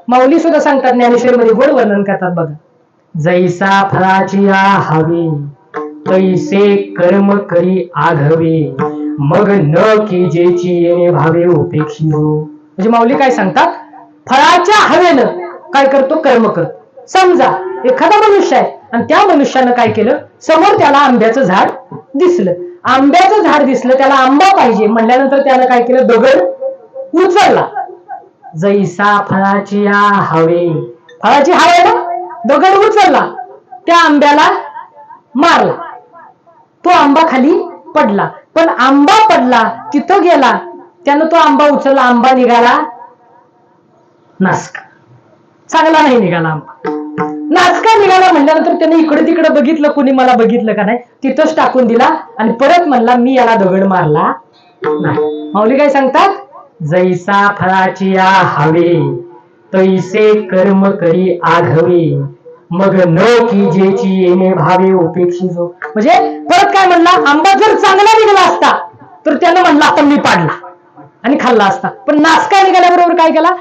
माऊली सुद्धा सांगतात, ज्ञानेश्वरीमध्ये गोड वर्णन करतात बघा. जैसा फळाची हवे तैसे कर्म करी आघवे, मग न कीजेची येणे भावे उपेक्षी हो. म्हणजे माऊली काय सांगतात, फळाच्या हवेनं काय करतो, कर्म करतो. समजा एखादा मनुष्य आहे आणि त्या मनुष्यानं काय केलं, समोर त्याला आंब्याचं झाड दिसलं, आंब्याचं झाड दिसलं, त्याला आंबा पाहिजे म्हणल्यानंतर त्यानं काय केलं, दगड उचलला. जैसा फळाची हवे, फळाची हवे ना, दगड उचलला, त्या आंब्याला मारला, तो आंबा खाली पडला. पण आंबा पडला, तिथं गेला, त्यानं तो आंबा उचलला, आंबा निघाला नासका, चांगला नाही निघाला आंबा. नासका निघाला म्हणल्यानंतर त्याने इकडे तिकडे बघितलं, कोणी मला बघितलं का नाही, तिथंच टाकून दिला आणि परत म्हणला मी याला दगड मारला नाही. माऊली काय सांगतात, जैसा फळाची हवे तैसे कर्म करी आघवे, मग न कीजेची येणे भावे उपेक्षी जो. म्हणजे परत काय म्हणला, आंबा जर चांगला निघाला असता तर त्यानं म्हणला आता मी पाडला आणि खाल्ला असता, पण नासका निघाल्याबरोबर काय केला,